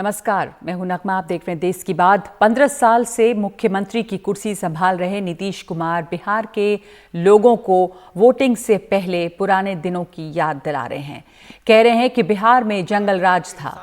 नमस्कार, मैं हूं नगमा। आप देख रहे हैं देश की बात। 15 साल से मुख्यमंत्री की कुर्सी संभाल रहे नीतीश कुमार बिहार के लोगों को वोटिंग से पहले पुराने दिनों की याद दिला रहे हैं। कह रहे हैं कि बिहार में जंगल राज था,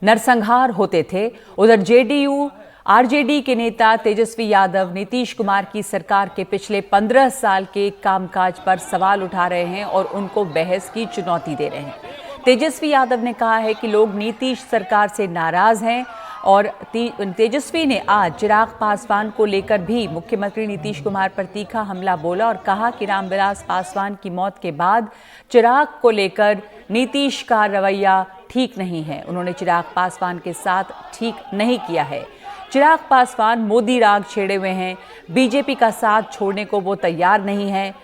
नरसंहार होते थे। उधर जेडीयू आरजेडी के नेता तेजस्वी यादव नीतीश कुमार की सरकार के पिछले 15 साल के कामकाज पर सवाल उठा रहे हैं और उनको बहस की चुनौती दे रहे हैं। तेजस्वी यादव ने कहा है कि लोग नीतीश सरकार से नाराज हैं और तेजस्वी ने आज चिराग पासवान को लेकर भी मुख्यमंत्री नीतीश कुमार पर तीखा हमला बोला और कहा कि रामविलास पासवान की मौत के बाद चिराग को लेकर नीतीश का रवैया ठीक नहीं है। उन्होंने चिराग पासवान के साथ ठीक नहीं किया है। चिराग पासवान मोदी राग छेड़े हुए हैं, बीजेपी का साथ छोड़ने को वो तैयार नहीं है।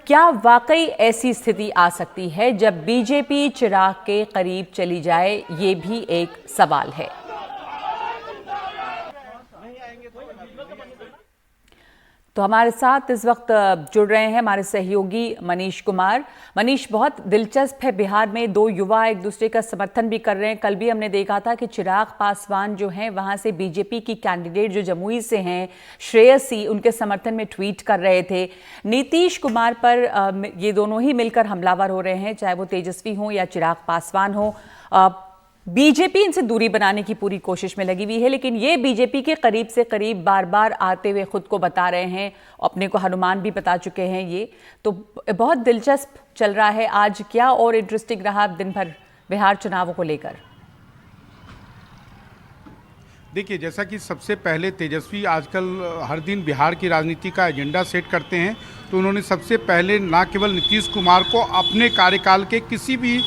क्या वाकई ऐसी स्थिति आ सकती है जब बीजेपी चिराग के करीब चली जाए, ये भी एक सवाल है। तो हमारे साथ इस वक्त जुड़ रहे हैं हमारे सहयोगी मनीष कुमार। मनीष, बहुत दिलचस्प है, बिहार में दो युवा एक दूसरे का समर्थन भी कर रहे हैं। कल भी हमने देखा था कि चिराग पासवान जो हैं वहां से बीजेपी की कैंडिडेट जो जमुई से हैं श्रेयसी, उनके समर्थन में ट्वीट कर रहे थे। नीतीश कुमार पर ये दोनों ही मिलकर हमलावर हो रहे हैं, चाहे वो तेजस्वी हो या चिराग पासवान हो। बीजेपी इनसे दूरी बनाने की पूरी कोशिश में लगी हुई है, लेकिन ये बीजेपी के करीब से करीब बार बार आते हुए खुद को बता रहे हैं, अपने को हनुमान भी बता चुके हैं। ये तो बहुत दिलचस्प चल रहा है। आज क्या और इंटरेस्टिंग रहा दिन भर बिहार चुनावों को लेकर? देखिए, जैसा कि सबसे पहले तेजस्वी आजकल हर दिन बिहार की राजनीति का एजेंडा सेट करते हैं, तो उन्होंने सबसे पहले न केवल नीतीश कुमार को अपने कार्यकाल के किसी भी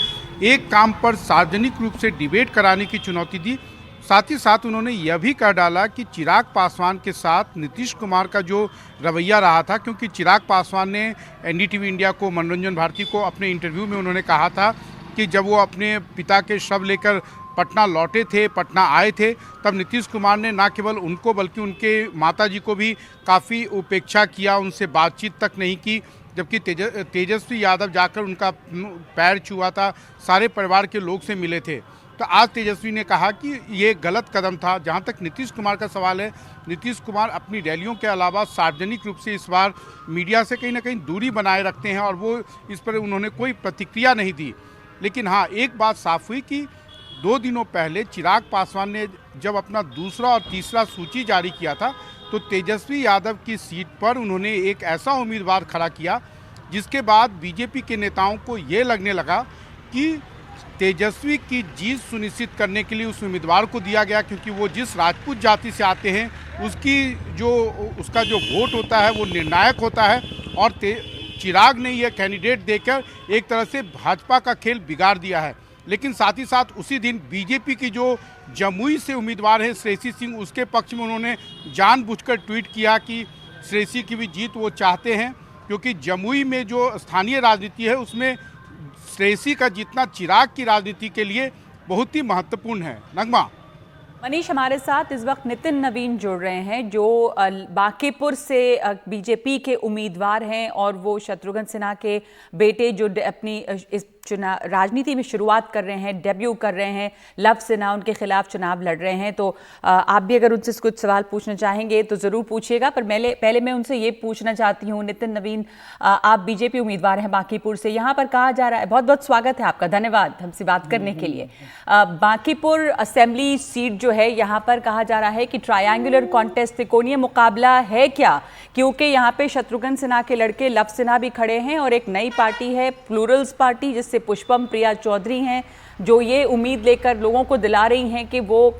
एक काम पर सार्वजनिक रूप से डिबेट कराने की चुनौती दी, साथ ही साथ उन्होंने यह भी कह डाला कि चिराग पासवान के साथ नीतीश कुमार का जो रवैया रहा था, क्योंकि चिराग पासवान ने एनडीटीवी इंडिया को, मनोरंजन भारती को अपने इंटरव्यू में उन्होंने कहा था कि जब वो अपने पिता के शव लेकर पटना लौटे थे, पटना आए थे, तब नीतीश कुमार ने न केवल उनको बल्कि उनके माताजी को भी काफ़ी उपेक्षा किया, उनसे बातचीत तक नहीं की। जबकि तेजस्वी यादव जाकर उनका पैर छुआ था, सारे परिवार के लोग से मिले थे। तो आज तेजस्वी ने कहा कि ये गलत कदम था। जहां तक नीतीश कुमार का सवाल है, नीतीश कुमार अपनी रैलियों के अलावा सार्वजनिक रूप से इस बार मीडिया से कहीं ना कहीं दूरी बनाए रखते हैं और वो इस पर उन्होंने कोई प्रतिक्रिया नहीं दी। लेकिन हाँ, एक बात साफ हुई कि 2 दिनों पहले चिराग पासवान ने जब अपना दूसरा और तीसरा सूची जारी किया था, तो तेजस्वी यादव की सीट पर उन्होंने एक ऐसा उम्मीदवार खड़ा किया जिसके बाद बीजेपी के नेताओं को ये लगने लगा कि तेजस्वी की जीत सुनिश्चित करने के लिए उस उम्मीदवार को दिया गया, क्योंकि वो जिस राजपूत जाति से आते हैं उसका जो वोट होता है वो निर्णायक होता है। और चिराग ने यह कैंडिडेट देकर एक तरह से भाजपा का खेल बिगाड़ दिया है। लेकिन साथ ही साथ उसी दिन बीजेपी की जो जमुई से उम्मीदवार है श्रेयसी सिंह, उसके पक्ष में उन्होंने जानबूझकर ट्वीट किया कि श्रेयसी की भी जीत वो चाहते हैं, क्योंकि जमुई में जो स्थानीय राजनीति है उसमें श्रेयसी का जीतना चिराग की राजनीति के लिए बहुत ही महत्वपूर्ण है। नगमा। मनीष, हमारे साथ इस वक्त नितिन नवीन जुड़ रहे हैं जो बांकीपुर से बीजेपी के उम्मीदवार हैं और वो शत्रुघ्न सिन्हा के बेटे जो अपनी इस राजनीति में शुरुआत कर रहे हैं, डेब्यू कर रहे हैं। लव सिन्हा उनके खिलाफ चुनाव लड़ रहे हैं। तो आप भी अगर उनसे कुछ सवाल पूछना चाहेंगे तो ज़रूर पूछिएगा, पर पहले मैं उनसे ये पूछना चाहती हूँ, नितिन नवीन, आप बीजेपी उम्मीदवार हैं बांकीपुर से। यहाँ पर कहा जा रहा है, बहुत बहुत स्वागत है आपका, धन्यवाद हमसे बात करने के लिए। बांकीपुर असेंबली सीट जो है, यहाँ पर कहा जा रहा है कि ट्रायंगुलर कॉन्टेस्ट, त्रिकोणीय मुकाबला है क्या, क्योंकि यहाँ पे शत्रुघ्न सिन्हा के लड़के लव सिन्हा भी खड़े हैं और एक नई पार्टी है प्लूरल्स पार्टी, जिससे पुष्पम प्रिया चौधरी हैं, जो ये उम्मीद लेकर लोगों को दिला रही हैं कि वो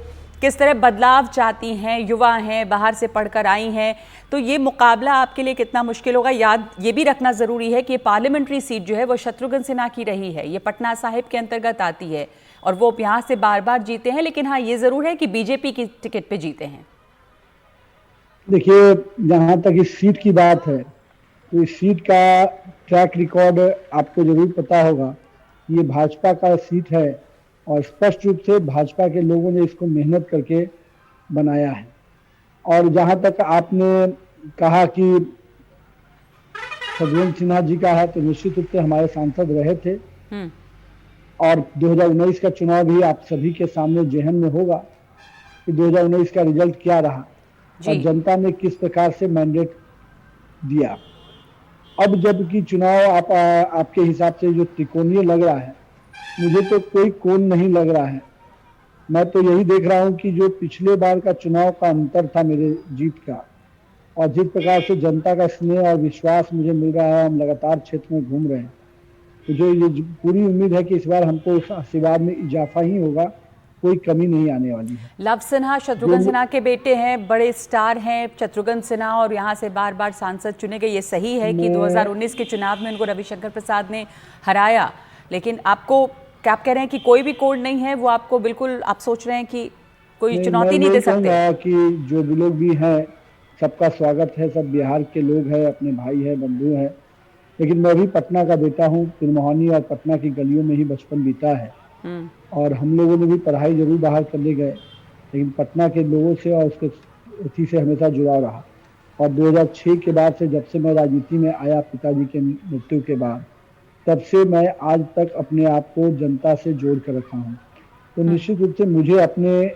किस तरह बदलाव चाहती हैं, युवा हैं, बाहर से पढ़कर आई हैं। तो ये मुकाबला आपके लिए कितना मुश्किल होगा? याद ये भी रखना ज़रूरी है कि पार्लियामेंट्री सीट जो है वो शत्रुघ्न सिन्हा की रही है, ये पटना साहिब के अंतर्गत आती है और वो यहाँ से बार बार जीते हैं, लेकिन हाँ, ये ज़रूर है कि बीजेपी की टिकट पे जीते हैं। देखिए, जहाँ तक इस सीट की बात है, तो इस सीट का ट्रैक रिकॉर्ड आपको जरूर पता होगा। ये भाजपा का सीट है और स्पष्ट रूप से भाजपा के लोगों ने इसको मेहनत करके बनाया है। और जहाँ तक आपने कहा कि शत्रुघ्न सिन्हा जी का है, तो निश्चित रूप से हमारे सांसद रहे थे और 2019 का चुनाव भी आप सभी के सामने जेहन में होगा कि 2019 का रिजल्ट क्या रहा और जी। जनता ने किस प्रकार से मैंडेट दिया। अब जबकि चुनाव आपके हिसाब से जो त्रिकोणीय लग रहा है, मुझे तो कोई कोण नहीं लग रहा है। मैं तो यही देख रहा हूं कि जो पिछले बार का चुनाव का अंतर था मेरे जीत का, और जिस प्रकार से जनता का स्नेह और विश्वास मुझे मिल रहा है, हम लगातार क्षेत्र में घूम रहे हैं, तो जो ये पूरी उम्मीद है कि इस बार हमको उस आशीर्वाद में इजाफा ही होगा, कोई कमी नहीं आने वाली है। लव सिन्हा शत्रुघ्न सिन्हा के बेटे हैं, बड़े स्टार हैं शत्रुघ्न सिन्हा, और यहाँ से बार बार सांसद चुने गए। ये सही है कि 2019 के चुनाव में उनको रविशंकर प्रसाद ने हराया, लेकिन आपको क्या आप कह रहे हैं कि कोई भी कोड नहीं है, वो आपको बिल्कुल आप सोच रहे हैं कि कोई चुनौती नहीं दे सकते? कि जो भी लोग भी हैं सबका स्वागत है, सब बिहार के लोग हैं, अपने भाई हैं, बंधु हैं, लेकिन मैं भी पटना का बेटा हूँ। तिरमोहानी और पटना की गलियों में ही बचपन बीता है, और हम लोगों ने भी पढ़ाई जरूर बाहर करने गए, लेकिन पटना के लोगों से और उसके उसी से हमेशा जुड़ाव रहा। और 2006 के बाद से, जब से मैं राजनीति में आया पिताजी के मृत्यु के बाद, तब से मैं आज तक अपने आप को जनता से जोड़ कर रखा हूँ। तो निश्चित रूप से मुझे अपने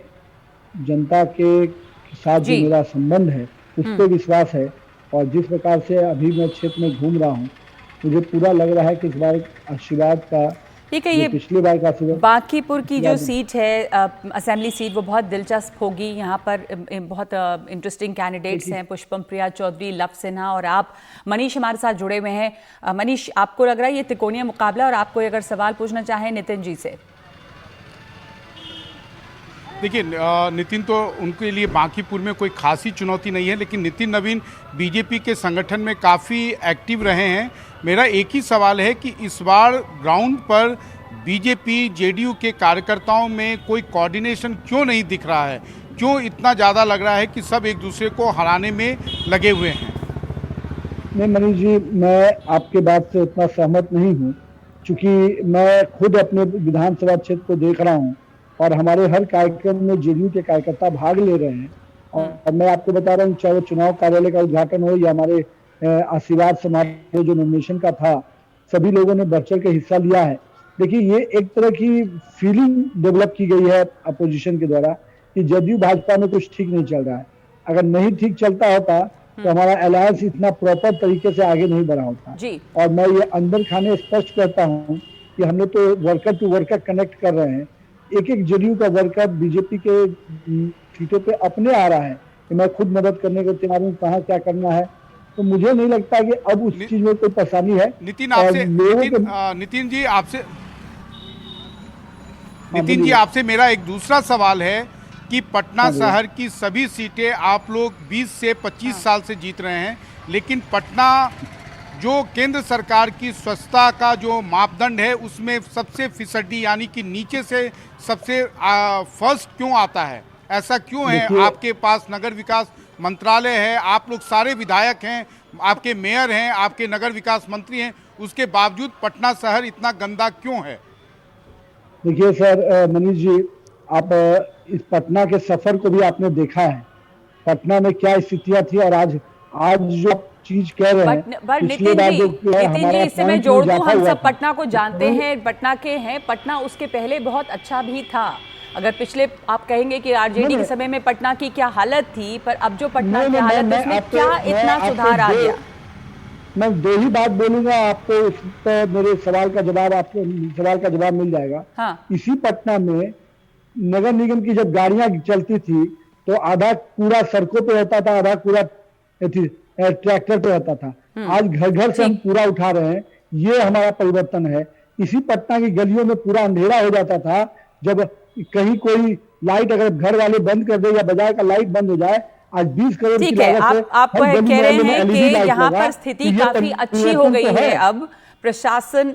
जनता के साथ जो मेरा संबंध है उस पर विश्वास है, और जिस प्रकार से अभी मैं क्षेत्र में घूम रहा हूँ, मुझे पूरा लग रहा है कि इस बार आशीर्वाद का, ठीक है, ये पिछली बार का बांकीपुर की जो सीट है असेंबली सीट, वो बहुत दिलचस्प होगी। यहाँ पर बहुत इंटरेस्टिंग कैंडिडेट्स हैं, पुष्पम प्रिया चौधरी, लव सिन्हा, और आप मनीष हमारे साथ जुड़े हुए हैं। मनीष, आपको लग रहा है ये त्रिकोणीय मुकाबला, और आपको अगर सवाल पूछना चाहें नितिन जी से? देखिए नितिन, तो उनके लिए बांकीपुर में कोई खासी चुनौती नहीं है, लेकिन नितिन नवीन बीजेपी के संगठन में काफ़ी एक्टिव रहे हैं। मेरा एक ही सवाल है कि इस बार ग्राउंड पर बीजेपी जेडीयू के कार्यकर्ताओं में कोई कोऑर्डिनेशन क्यों नहीं दिख रहा है? क्यों इतना ज़्यादा लग रहा है कि सब एक दूसरे को हराने में लगे हुए हैं? नहीं मनीष जी, मैं आपके बात से उतना सहमत नहीं हूँ, क्योंकि मैं खुद अपने विधानसभा क्षेत्र को देख रहा हूँ, और हमारे हर कार्यक्रम में जेडीयू के कार्यकर्ता भाग ले रहे हैं। और मैं आपको बता रहा हूँ, चाहे वो चुनाव कार्यालय का उद्घाटन हो या हमारे आशीर्वाद समारोह जो नॉमिनेशन का था, सभी लोगों ने बढ़ चढ़ के हिस्सा लिया है। देखिए, ये एक तरह की फीलिंग डेवलप की गई है अपोजिशन के द्वारा कि जदयू भाजपा में कुछ ठीक नहीं चल रहा है। अगर नहीं ठीक चलता होता तो हमारा अलायंस इतना प्रॉपर तरीके से आगे नहीं बढ़ा होता जी। और मैं ये अंदर खाने स्पष्ट करता हूँ कि हम लोग तो वर्कर टू वर्कर कनेक्ट कर रहे हैं। एक एक जेडीयू का वर्कर बीजेपी के सीटों पे अपने आ रहा है कि मैं खुद मदद करने को तैयार हूँ, कहाँ क्या करना है। तो मुझे नहीं लगता कि अब उस चीज में कोई परेशानी है। नितिन जी, आपसे मेरा एक दूसरा सवाल है कि पटना शहर की सभी सीटें आप लोग 20 से 25 साल से जीत रहे हैं, लेकिन पटना जो केंद्र सरकार की स्वच्छता का जो मापदंड है उसमें सबसे फिसड्डी यानी कि नीचे से सबसे फर्स्ट क्यों आता है? ऐसा क्यों है? आपके पास नगर विकास मंत्रालय है, आप लोग सारे विधायक हैं, आपके मेयर हैं, आपके नगर विकास मंत्री हैं, उसके बावजूद पटना शहर इतना गंदा क्यों है? देखिए सर, मनीष जी, आप इस पटना के सफर को भी आपने देखा है, पटना में क्या स्थितियां थी और आज जो चीज कह रहे हैं। नितिन जी, इससे मैं जोड़ दूं, हम सब पटना को जानते हैं, पटना के हैं। पटना उसके पहले बहुत अच्छा भी था। अगर पिछले आप कहेंगे कि आरजेडी के समय में पटना की क्या हालत थी, पर अब जो पटना की हालत है उसमें क्या इतना सुधार आ गया? मैं दो ही बात बोलूंगा आपको, उस पर मेरे सवाल का जवाब मिल जाएगा। हाँ। इसी पटना में नगर निगम की जब गाड़ियां चलती थी तो आधा कूड़ा सड़कों पे होता था, आधा कूड़ा ट्रैक्टर पे होता था। आज घर घर से हम पूरा उठा रहे हैं, ये हमारा परिवर्तन है। इसी पटना की गलियों में पूरा अंधेरा हो जाता था, जब कहीं कोई लाइट अगर घर वाले बंद कर दे या बाजार का लाइट बंद हो जाए। आज 20 करोड़ ठीक है, आप कह रहे हैं कि यहाँ पर स्थिति काफी अच्छी हो गई है। अब प्रशासन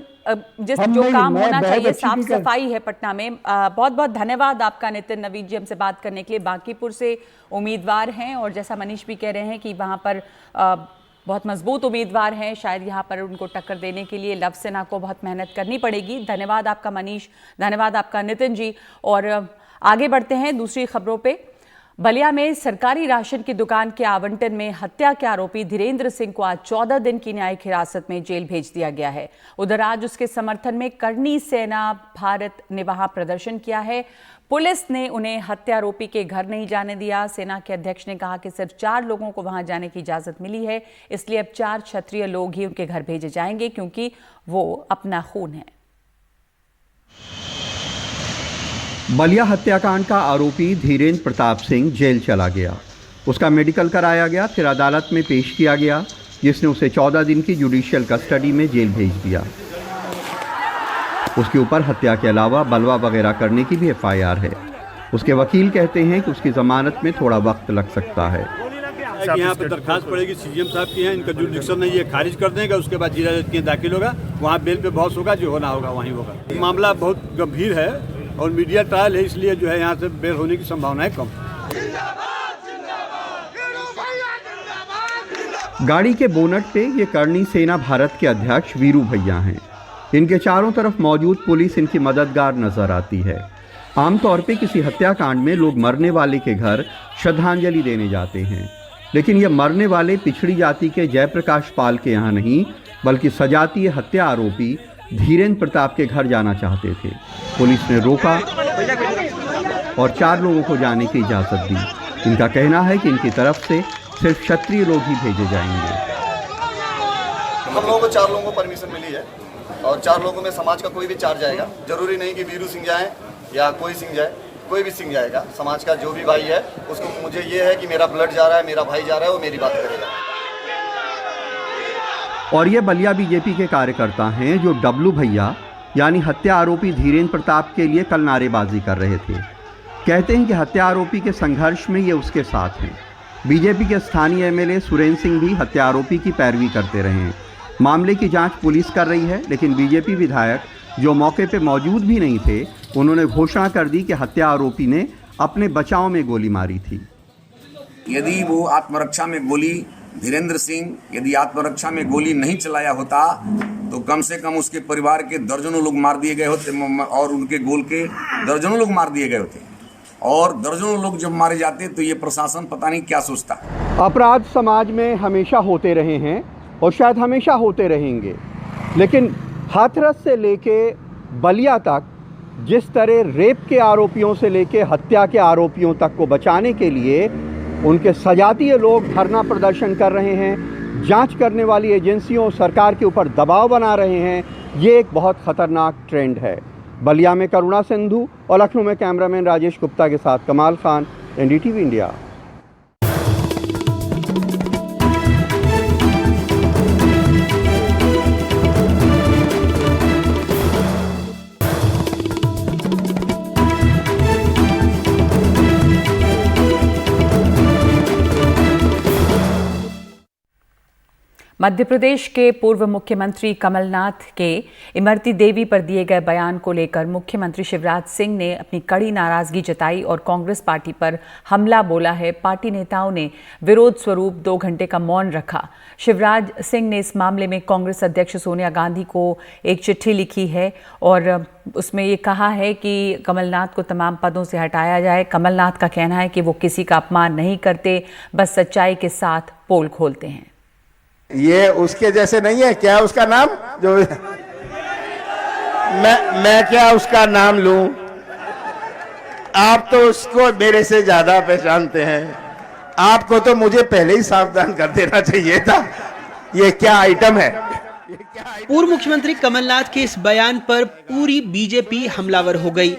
जो काम होना चाहिए, साफ सफाई है पटना में। बहुत बहुत धन्यवाद आपका नितिन नवीन जी, हमसे बात करने के लिए। बांकीपुर से उम्मीदवार हैं और जैसा मनीष भी कह रहे हैं कि वहां पर बहुत मजबूत उम्मीदवार हैं, शायद यहाँ पर उनको टक्कर देने के लिए लव सिन्हा को बहुत मेहनत करनी पड़ेगी। धन्यवाद आपका मनीष, धन्यवाद आपका नितिन जी। और आगे बढ़ते हैं दूसरी खबरों पे। बलिया में सरकारी राशन की दुकान के आवंटन में हत्या के आरोपी धीरेन्द्र सिंह को आज 14 दिन की न्यायिक हिरासत में जेल भेज दिया गया है। उधर आज उसके समर्थन में करनी सेना भारत ने वहां प्रदर्शन किया है। पुलिस ने उन्हें हत्यारोपी के घर नहीं जाने दिया। सेना के अध्यक्ष ने कहा कि सिर्फ 4 लोगों को वहां जाने की इजाजत मिली है, इसलिए अब 4 क्षत्रिय लोग ही उनके घर भेजे जाएंगे क्योंकि वो अपना खून है। बलिया हत्याकांड का आरोपी धीरेन्द्र प्रताप सिंह जेल चला गया। उसका मेडिकल कराया गया, फिर अदालत में पेश किया गया, जिसने उसे 14 दिन की जुडिशियल कस्टडी में जेल भेज दिया। उसके ऊपर हत्या के अलावा बलवा वगैरह करने की भी FIR है। उसके वकील कहते हैं कि उसकी जमानत में थोड़ा वक्त लग सकता है। यहाँ पे दरखास्त पड़ेगी, CM साहब की है, इनका जुडिक्शन नहीं है, खारिज कर देगा। उसके बाद जिला जज के दाखिल होगा, वहाँ बेल पे बहस होगा, जो होना होगा वहीं होगा। मामला बहुत गंभीर है और मीडिया ट्रायल है, इसलिए जो है यहाँ से बेल होने की संभावना है कम। गाड़ी के बोनट पे ये करनी सेना भारत के अध्यक्ष वीरू भैया हैं। इनके चारों तरफ मौजूद पुलिस इनकी मददगार नजर आती है। आमतौर पे किसी हत्याकांड में लोग मरने वाले के घर श्रद्धांजलि देने जाते हैं, लेकिन ये मरने वाले पिछड़ी जाति के जयप्रकाश पाल के यहाँ नहीं, बल्कि सजातीय हत्या आरोपी धीरेन्द्र प्रताप के घर जाना चाहते थे। पुलिस ने रोका और 4 लोगों को जाने की इजाज़त दी। इनका कहना है कि इनकी तरफ से सिर्फ क्षत्रिय लोग ही भेजे जाएंगे। हम लोगों को 4 लोगों को परमिशन मिली है और 4 लोगों में समाज का कोई भी 4 जाएगा। जरूरी नहीं कि वीरू सिंह जाए या कोई सिंह जाए, कोई भी सिंह जाएगा। समाज का जो भी भाई है उसको, मुझे ये है कि मेरा ब्लड जा रहा है, मेरा भाई जा रहा है, वो मेरी बात करेगा। और ये बलिया बीजेपी के कार्यकर्ता हैं जो डब्लू भैया यानी हत्या आरोपी धीरेन्द्र प्रताप के लिए कल नारेबाजी कर रहे थे। कहते हैं कि हत्या आरोपी के संघर्ष में ये उसके साथ हैं। बीजेपी के स्थानीय MLA सुरेंद्र सिंह भी हत्या आरोपी की पैरवी करते रहे हैं। मामले की जांच पुलिस कर रही है, लेकिन बीजेपी विधायक जो मौके पे मौजूद भी नहीं थे, उन्होंने घोषणा कर दी कि हत्या आरोपी ने अपने बचाव में गोली मारी थी। यदि वो आत्मरक्षा में गोली, धीरेन्द्र सिंह यदि आत्मरक्षा में गोली नहीं चलाया होता तो कम से कम उसके परिवार के दर्जनों लोग मार दिए गए होते और उनके गोल के दर्जनों लोग मार दिए गए होते। और दर्जनों लोग जब मारे जाते तो ये प्रशासन पता नहीं क्या सोचता। अपराध समाज में हमेशा होते रहे हैं और शायद हमेशा होते रहेंगे, लेकिन हाथरस से लेके बलिया तक जिस तरह रेप के आरोपियों से लेके हत्या के आरोपियों तक को बचाने के लिए उनके सजातीय लोग धरना प्रदर्शन कर रहे हैं, जांच करने वाली एजेंसियों और सरकार के ऊपर दबाव बना रहे हैं, ये एक बहुत खतरनाक ट्रेंड है। बलिया में करुणा सिंधु और लखनऊ में कैमरामैन राजेश गुप्ता के साथ कमाल खान, NDTV इंडिया। मध्य प्रदेश के पूर्व मुख्यमंत्री कमलनाथ के इमरती देवी पर दिए गए बयान को लेकर मुख्यमंत्री शिवराज सिंह ने अपनी कड़ी नाराजगी जताई और कांग्रेस पार्टी पर हमला बोला है। पार्टी नेताओं ने विरोध स्वरूप 2 घंटे का मौन रखा। शिवराज सिंह ने इस मामले में कांग्रेस अध्यक्ष सोनिया गांधी को एक चिट्ठी लिखी है और उसमें ये कहा है कि कमलनाथ को तमाम पदों से हटाया जाए। कमलनाथ का कहना है कि वो किसी का अपमान नहीं करते, बस सच्चाई के साथ पोल खोलते हैं। ये उसके जैसे नहीं है क्या? उसका नाम जो मैं क्या उसका नाम लूं? आप तो उसको मेरे से ज्यादा पहचानते हैं। आपको तो मुझे पहले ही सावधान कर देना चाहिए था। ये क्या आइटम है? पूर्व मुख्यमंत्री कमलनाथ के इस बयान पर पूरी बीजेपी हमलावर हो गई।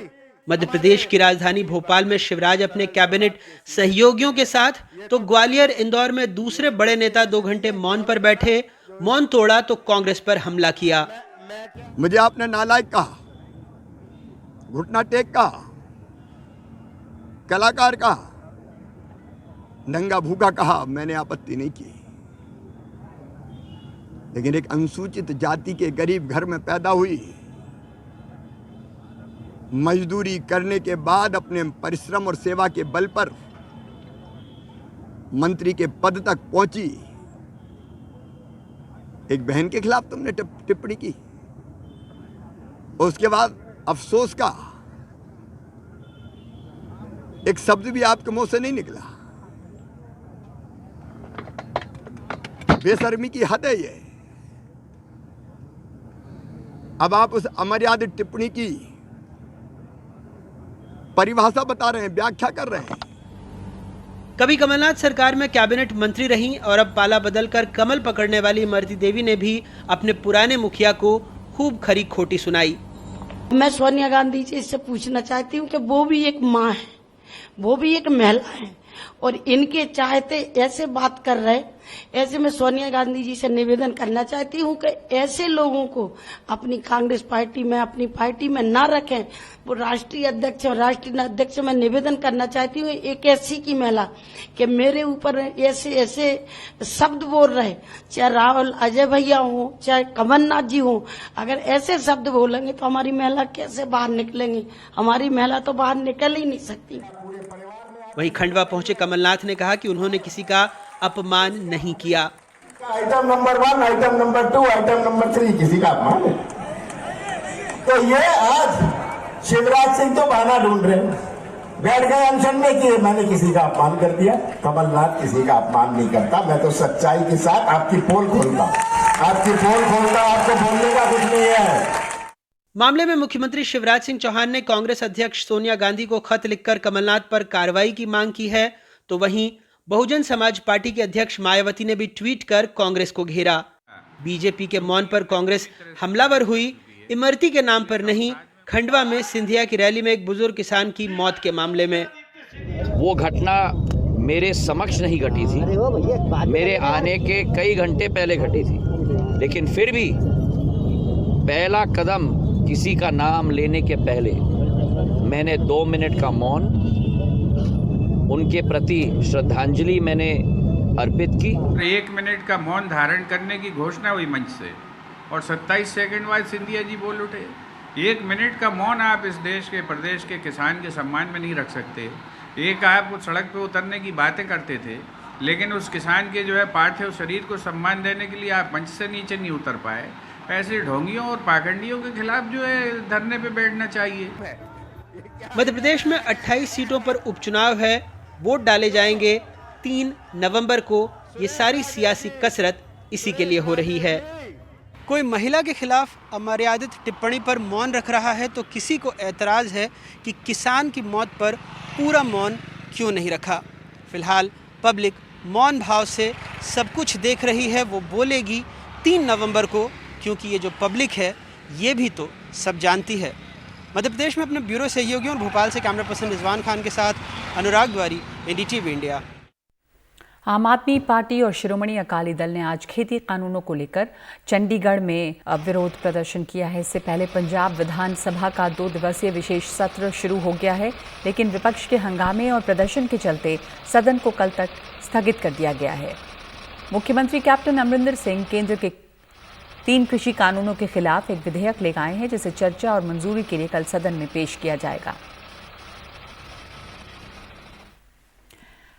मध्य प्रदेश की राजधानी भोपाल में शिवराज अपने कैबिनेट सहयोगियों के साथ तो ग्वालियर इंदौर में दूसरे बड़े नेता 2 घंटे मौन पर बैठे। मौन तोड़ा तो कांग्रेस पर हमला किया। मुझे आपने नालायक कहा, घुटना टेक कहा, कलाकार कहा, नंगा भूखा कहा, मैंने आपत्ति नहीं की। लेकिन एक अनुसूचित जाति के गरीब घर में पैदा हुई, मजदूरी करने के बाद अपने परिश्रम और सेवा के बल पर मंत्री के पद तक पहुंची एक बहन के खिलाफ तुमने टिप्पणी की। उसके बाद अफसोस का एक शब्द भी आपके मुंह से नहीं निकला। बेशर्मी की हद है ये। अब आप उस अमर्यादित टिप्पणी की परिभाषा बता रहे हैं, व्याख्या कर रहे हैं। कभी कमलनाथ सरकार में कैबिनेट मंत्री रहीं और अब पाला बदलकर कमल पकड़ने वाली इमरती देवी ने भी अपने पुराने मुखिया को खूब खरी खोटी सुनाई। मैं सोनिया गांधी जी से पूछना चाहती हूँ कि वो भी एक माँ है, वो भी एक महिला है, और इनके चाहते ऐसे बात कर रहे। ऐसे में सोनिया गांधी जी से निवेदन करना चाहती हूँ कि ऐसे लोगों को अपनी कांग्रेस पार्टी में, अपनी पार्टी में ना रखें। वो राष्ट्रीय अध्यक्ष और राष्ट्रीय अध्यक्ष में निवेदन करना चाहती हूँ, एक ऐसी की महिला कि मेरे ऊपर ऐसे ऐसे शब्द बोल रहे, चाहे राहुल अजय भैया हो, चाहे कमलनाथ जी हो, अगर ऐसे शब्द बोलेंगे तो हमारी महिला कैसे बाहर निकलेंगी? हमारी महिला तो बाहर निकल ही नहीं सकती। वहीं खंडवा पहुंचे कमलनाथ ने कहा कि उन्होंने किसी का अपमान नहीं किया। Item number 1, item number 2, item number 3 किसी का अपमान है? तो ये आज शिवराज सिंह तो बहाना ढूंढ रहे हैं, बैठ गए अनशन में कि मैंने किसी का अपमान कर दिया। कमलनाथ किसी का अपमान नहीं करता। मैं तो सच्चाई के साथ आपकी पोल खोलता, आपको बोलने का कुछ नहीं है। मामले में मुख्यमंत्री शिवराज सिंह चौहान ने कांग्रेस अध्यक्ष सोनिया गांधी को खत लिखकर कमलनाथ पर कार्रवाई की मांग की है, तो वहीं बहुजन समाज पार्टी के अध्यक्ष मायावती ने भी ट्वीट कर कांग्रेस को घेरा। बीजेपी के मौन पर कांग्रेस हमलावर हुई। इमरती के नाम पर नहीं, खंडवा में सिंधिया की रैली में एक बुजुर्ग किसान की मौत के मामले में। वो घटना मेरे समक्ष नहीं घटी थी, मेरे आने के कई घंटे पहले घटी थी, लेकिन फिर भी पहला कदम किसी का नाम लेने के पहले मैंने 2 मिनट का मौन, उनके प्रति श्रद्धांजलि मैंने अर्पित की। 1 मिनट का मौन धारण करने की घोषणा हुई मंच से, और 27 सेकंड बाद सिंधिया जी बोल उठे। 1 मिनट का मौन आप इस देश के, प्रदेश के किसान के सम्मान में नहीं रख सकते। एक आप उस सड़क पे उतरने की बातें करते थे, लेकिन उस किसान के जो है पार्थिव शरीर को सम्मान देने के लिए आप मंच से नीचे नहीं उतर पाए। ऐसे ढोंगियों और पाखंडियों के खिलाफ जो है धरने पे बैठना चाहिए। मध्य प्रदेश में 28 सीटों पर उपचुनाव है, वोट डाले जाएंगे 3 नवंबर को। ये सारी सियासी कसरत इसी के लिए हो रही है। कोई महिला के खिलाफ अमर्यादित टिप्पणी पर मौन रख रहा है तो किसी को ऐतराज़ है कि किसान की मौत पर पूरा मौन क्यों नहीं रखा। फिलहाल पब्लिक मौन भाव से सब कुछ देख रही है, वो बोलेगी 3 नवंबर को, क्योंकि ये जो पब्लिक है ये भी तो सब जानती है। मध्य प्रदेश में अपने ब्यूरो सहयोगियों और भोपाल से कैमरा पर्सन रिजवान खान के साथ अनुराग द्वारी, एनडीटीवी इंडिया। आम आदमी पार्टी और शिरोमणि अकाली दल ने आज खेती कानूनों को लेकर चंडीगढ़ में विरोध प्रदर्शन किया है। इससे पहले पंजाब विधानसभा का 2 दिवसीय विशेष सत्र शुरू हो गया है, लेकिन विपक्ष के हंगामे और प्रदर्शन के चलते सदन को कल तक स्थगित कर दिया गया है। मुख्यमंत्री कैप्टन अमरिंदर सिंह केंद्र के 3 कृषि कानूनों के खिलाफ एक विधेयक लेकर आए हैं, जिसे चर्चा और मंजूरी के लिए कल सदन में पेश किया जाएगा।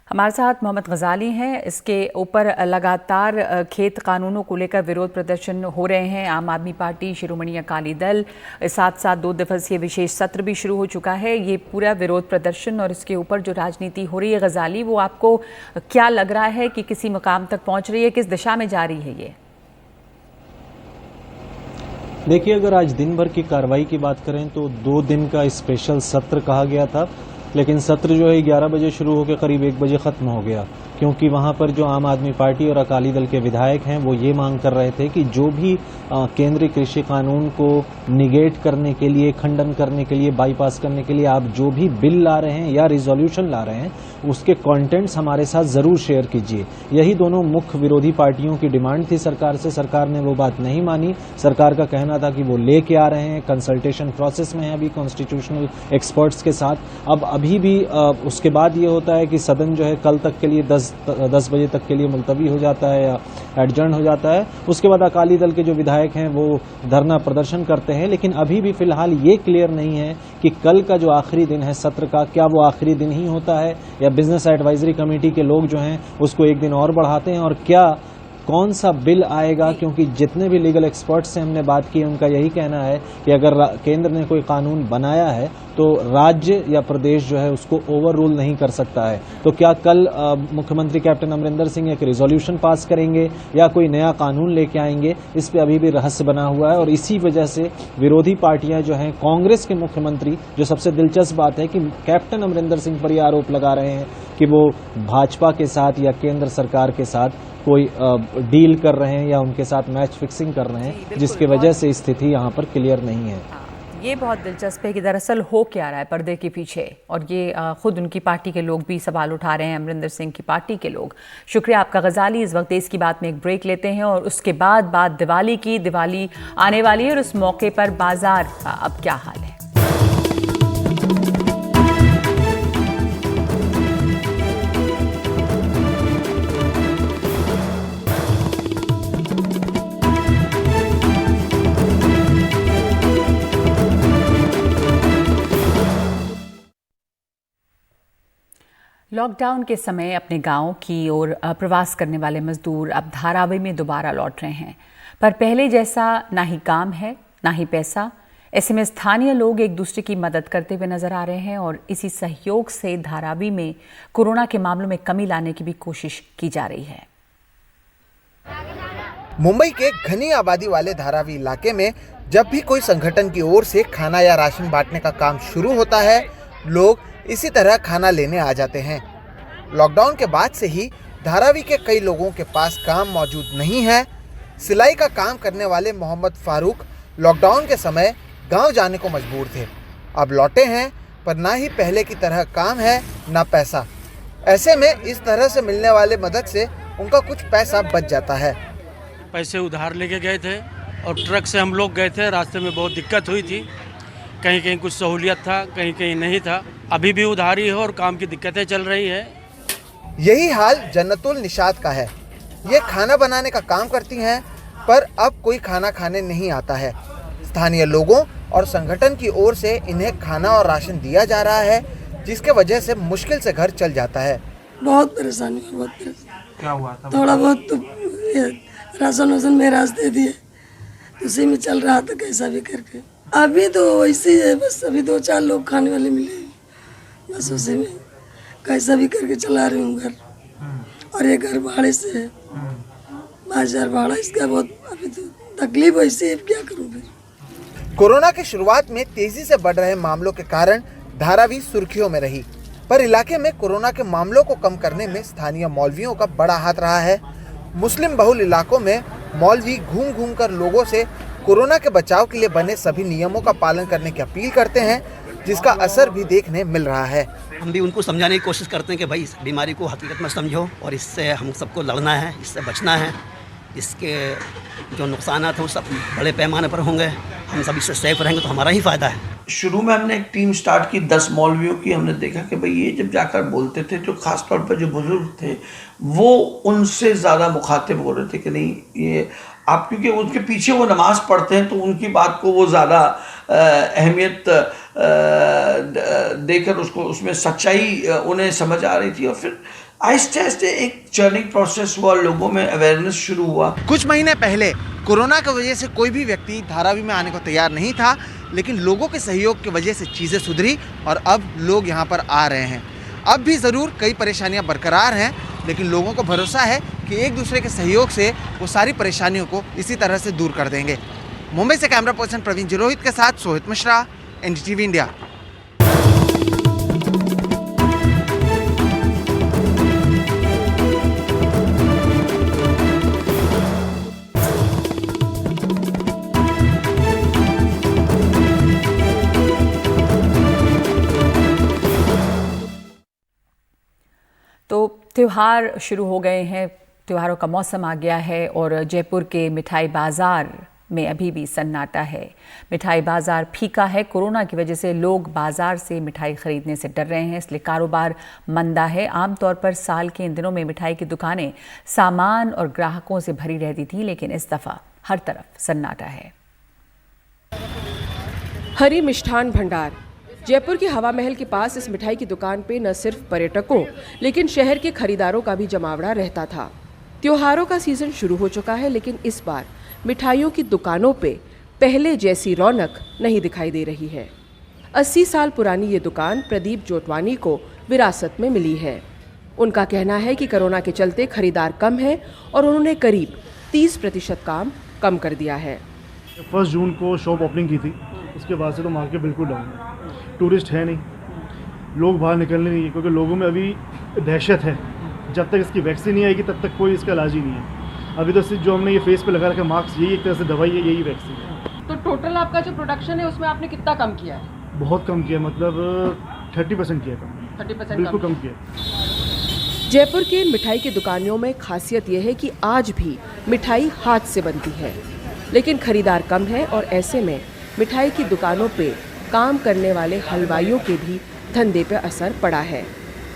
हमारे साथ मोहम्मद गजाली हैं। इसके ऊपर लगातार खेत कानूनों को लेकर विरोध प्रदर्शन हो रहे हैं। आम आदमी पार्टी, शिरोमणि अकाली दल, साथ साथ 2 दिवसीय विशेष सत्र भी शुरू हो चुका है। ये पूरा विरोध प्रदर्शन और इसके ऊपर जो राजनीति हो रही है, गजाली, वो आपको क्या लग रहा है कि किसी मुकाम तक पहुंच रही है? किस दिशा में जा रही है ये? देखिए, अगर आज दिन भर की कार्रवाई की बात करें तो 2 दिन का स्पेशल सत्र कहा गया था, लेकिन सत्र जो है 11 बजे शुरू होकर करीब 1 बजे खत्म हो गया, क्योंकि वहां पर जो आम आदमी पार्टी और अकाली दल के विधायक हैं वो ये मांग कर रहे थे कि जो भी केंद्रीय कृषि कानून को निगेट करने के लिए, खंडन करने के लिए, बाईपास करने के लिए आप जो भी बिल ला रहे हैं या रिजोल्यूशन ला रहे हैं, उसके कंटेंट्स हमारे साथ जरूर शेयर कीजिए। यही दोनों मुख्य विरोधी पार्टियों की डिमांड थी सरकार से। सरकार ने वो बात नहीं मानी। सरकार का कहना था कि वो लेके आ रहे हैं, कंसल्टेशन प्रोसेस में है अभी कॉन्स्टिट्यूशनल एक्सपर्ट्स के साथ। अब अभी भी उसके बाद ये होता है कि सदन जो है कल तक के लिए 10 बजे तक के लिए मुलतवी हो जाता है या एडजर्न हो जाता है। उसके बाद अकाली दल के जो विधायक हैं वो धरना प्रदर्शन करते हैं, लेकिन अभी भी फिलहाल ये क्लियर नहीं है कि कल का जो आखिरी दिन है सत्र का, क्या वो आखिरी दिन ही होता है या बिजनेस एडवाइजरी कमेटी के लोग जो हैं उसको एक दिन और बढ़ाते हैं, और क्या कौन सा बिल आएगा। क्योंकि जितने भी लीगल एक्सपर्ट्स से हमने बात की, उनका यही कहना है कि अगर केंद्र ने कोई कानून बनाया है तो राज्य या प्रदेश जो है उसको ओवर रूल नहीं कर सकता है। तो क्या कल मुख्यमंत्री कैप्टन अमरिंदर सिंह एक रिजोल्यूशन पास करेंगे या कोई नया कानून लेके आएंगे, इस पे अभी भी रहस्य बना हुआ है। और इसी वजह से विरोधी पार्टियां जो हैं, कांग्रेस के मुख्यमंत्री, जो सबसे दिलचस्प बात है कि कैप्टन अमरिंदर सिंह पर यह आरोप लगा रहे हैं कि वो भाजपा के साथ या केंद्र सरकार के साथ कोई डील कर रहे हैं या उनके साथ मैच फिक्सिंग कर रहे हैं, जिसकी वजह से स्थिति यहाँ पर क्लियर नहीं है। ये बहुत दिलचस्प है कि दरअसल हो क्या रहा है पर्दे के पीछे, और ये खुद उनकी पार्टी के लोग भी सवाल उठा रहे हैं, अमरिंदर सिंह की पार्टी के लोग। शुक्रिया आपका गजाली। इस वक्त देश की बात में एक ब्रेक लेते हैं और उसके बाद बात दिवाली की। दिवाली आने वाली है और उस मौके पर बाजार का अब क्या हाल है। लॉकडाउन के समय अपने गांव की ओर प्रवास करने वाले मजदूर अब धारावी में दोबारा लौट रहे हैं, पर पहले जैसा ना ही काम है ना ही पैसा। ऐसे में स्थानीय लोग एक दूसरे की मदद करते हुए नजर आ रहे हैं और इसी सहयोग से धारावी में कोरोना के मामलों में कमी लाने की भी कोशिश की जा रही है। मुंबई के घनी आबादी वाले धारावी इलाके में जब भी कोई संगठन की ओर से खाना या राशन बांटने का काम शुरू होता है, लोग इसी तरह खाना लेने आ जाते हैं। लॉकडाउन के बाद से ही धारावी के कई लोगों के पास काम मौजूद नहीं है। सिलाई का काम करने वाले मोहम्मद फारूक लॉकडाउन के समय गांव जाने को मजबूर थे। अब लौटे हैं, पर ना ही पहले की तरह काम है ना पैसा। ऐसे में इस तरह से मिलने वाले मदद से उनका कुछ पैसा बच जाता है। पैसे उधार लेके गए थे और ट्रक से हम लोग गए थे। रास्ते में बहुत दिक्कत हुई थी, कहीं कहीं कुछ सहूलियत था, कहीं कहीं नहीं था। अभी भी उधारी है और काम की दिक्कतें चल रही है। यही हाल जन्नतुल निशात का है। ये खाना बनाने का काम करती हैं, पर अब कोई खाना खाने नहीं आता है। स्थानीय लोगों और संगठन की ओर से इन्हें खाना और राशन दिया जा रहा है, जिसके वजह से मुश्किल से घर चल जाता है। बहुत परेशानी है, बहुत परेशानी। क्या हुआ था? थोड़ा बहुत तो राशन वाशन मेरा दे दिए, उसी में चल रहा था कैसा भी करके। अभी तो वैसे है, बस अभी 2-4 लोग खाने वाले मिले, बस उसी में कैसा भी करके चला रही हूँ घर। और ये घर भाड़े से है, 5000 भाड़ा, इसका बहुत अभी तो तकलीफ ऐसी है, क्या करूँ फिर। कोरोना की शुरुआत में तेजी से बढ़ रहे मामलों के कारण धारावी सुर्खियों में रही, पर इलाके में कोरोना के मामलों को कम करने में स्थानीय मौलवियों का बड़ा हाथ रहा है। मुस्लिम बहुल इलाकों में मौलवी घूम घूम कर लोगों से कोरोना के बचाव के लिए बने सभी नियमों का पालन करने की अपील करते हैं, जिसका असर भी देखने मिल रहा है। हम भी उनको समझाने की कोशिश करते हैं कि भाई इस बीमारी को हकीकत में समझो और इससे हम सबको लड़ना है, इससे बचना है। इसके जो नुकसान हैं वो सब बड़े पैमाने पर होंगे, हम सब इससे सेफ रहेंगे तो हमारा ही फ़ायदा है। शुरू में हमने एक टीम स्टार्ट की 10 मौलवियों की। हमने देखा कि भाई ये जब जाकर बोलते थे, जो ख़ास तौर पर जो बुज़ुर्ग थे वो उनसे ज़्यादा मुखातिब हो रहे थे कि नहीं ये आप, क्योंकि उनके पीछे वो नमाज़ पढ़ते हैं तो उनकी बात को वो ज़्यादा अहमियत देकर उसको उसमें सच्चाई उन्हें समझ आ रही थी। और फिर आहिस्ते आहिस्ते एक चर्निंग प्रोसेस हुआ, लोगों में अवेयरनेस शुरू हुआ। कुछ महीने पहले कोरोना की वजह से कोई भी व्यक्ति धारावी में आने को तैयार नहीं था, लेकिन लोगों के सहयोग की वजह से चीज़ें सुधरी और अब लोग यहाँ पर आ रहे हैं। अब भी ज़रूर कई परेशानियाँ बरकरार हैं, लेकिन लोगों को भरोसा है कि एक दूसरे के सहयोग से वो सारी परेशानियों को इसी तरह से दूर कर देंगे। मुंबई से कैमरा पर्सन प्रवीण जिरोहित के साथ सोहित मिश्रा, एनडीटीवी इंडिया। तो त्यौहार शुरू हो गए हैं, त्योहारों का मौसम आ गया है और जयपुर के मिठाई बाजार में अभी भी सन्नाटा है। मिठाई बाजार फीका है। कोरोना की वजह से लोग बाजार से मिठाई खरीदने से डर रहे हैं, इसलिए कारोबार मंदा है। आमतौर पर साल के इन दिनों में मिठाई की दुकानें सामान और ग्राहकों से भरी रहती थी, लेकिन इस दफ़ा हर तरफ सन्नाटा है। हरि मिष्ठान भंडार जयपुर के हवा महल के पास इस मिठाई की दुकान पे न सिर्फ पर्यटकों लेकिन शहर के खरीदारों का भी जमावड़ा रहता था। त्योहारों का सीजन शुरू हो चुका है, लेकिन इस बार मिठाइयों की दुकानों पे पहले जैसी रौनक नहीं दिखाई दे रही है। 80 साल पुरानी ये दुकान प्रदीप जोटवानी को विरासत में मिली है। उनका कहना है कि कोरोना के चलते खरीदार कम है और उन्होंने करीब 30% काम कम कर दिया है। 1 जून को शॉप ओपनिंग की थी, उसके बाद से तो मार्केट बिल्कुल डाउन है। टूरिस्ट है नहीं, लोग बाहर निकलने नहीं है, क्योंकि लोगों में अभी दहशत है। जब तक इसकी वैक्सीन नहीं आएगी तब तक कोई इसका इलाज ही नहीं है। अभी तो सिर्फ जो हमने ये फेस पे लगा रखा मास्क, यही एक तरह से दवाई है, यही वैक्सीन है। तो टोटल आपका जो प्रोडक्शन है उसमें आपने कितना कम किया है? बहुत कम किया, मतलब 30% किया कम। 30% बिल्कुल कम किया। जयपुर के मिठाई की दुकानों में खासियत यह है कि आज भी मिठाई हाथ से बनती है, लेकिन खरीदार कम है और ऐसे में मिठाई की दुकानों पे काम करने वाले हलवाइयों के भी धंधे पे असर पड़ा है।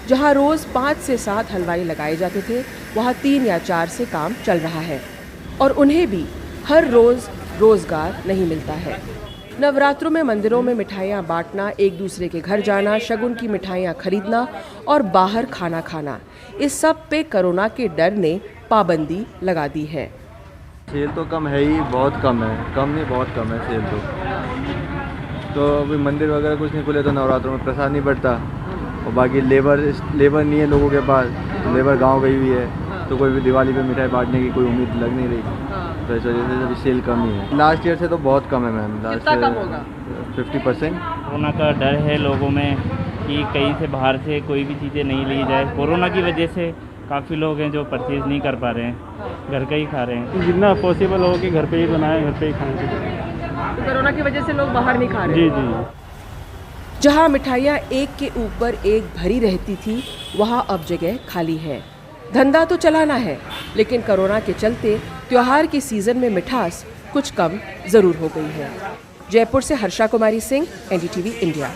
जहां रोज 5 से 7 हलवाई लगाए जाते थे, वहां 3 या 4 से काम चल रहा है और उन्हें भी हर रोज रोजगार नहीं मिलता है। नवरात्रों में मंदिरों में मिठाइयाँ बांटना, एक दूसरे के घर जाना, शगुन की मिठाइयाँ खरीदना और बाहर खाना खाना, इस सब पे कोरोना के डर ने पाबंदी लगा दी है। सेल तो कम है ही, बहुत कम है, कम नहीं बहुत कम है सेल तो अभी मंदिर वगैरह कुछ नहीं खुले तो नवरात्रों में प्रसाद नहीं बढ़ता और बाकी लेबर नहीं है लोगों के पास, लेबर गांव गई हुई है तो कोई भी दिवाली पे मिठाई बांटने की कोई उम्मीद लग नहीं रही, तो इस वजह से अभी सेल कम ही है। लास्ट ईयर से तो बहुत कम है मैम, लास्ट ईयर 50%। कोरोना का डर है लोगों में कि कहीं से बाहर से कोई भी चीज़ें नहीं ली जाए। कोरोना की वजह से काफ़ी लोग हैं जो परचेज़ नहीं कर पा रहे हैं, घर का ही खा रहे हैं। जितना पॉसिबल हो कि घर पे ही बनाए, घर पे ही खाएं। कोरोना की वजह से लोग बाहर नहीं खा रहे। जी जी। जहां मिठाइयाँ एक के ऊपर एक भरी रहती थी, वहां अब जगह खाली है। धंधा तो चलाना है, लेकिन कोरोना के चलते त्योहार के सीजन में मिठास कुछ कम जरूर हो गई है। जयपुर से हर्षा कुमारी सिंह, NDTV इंडिया।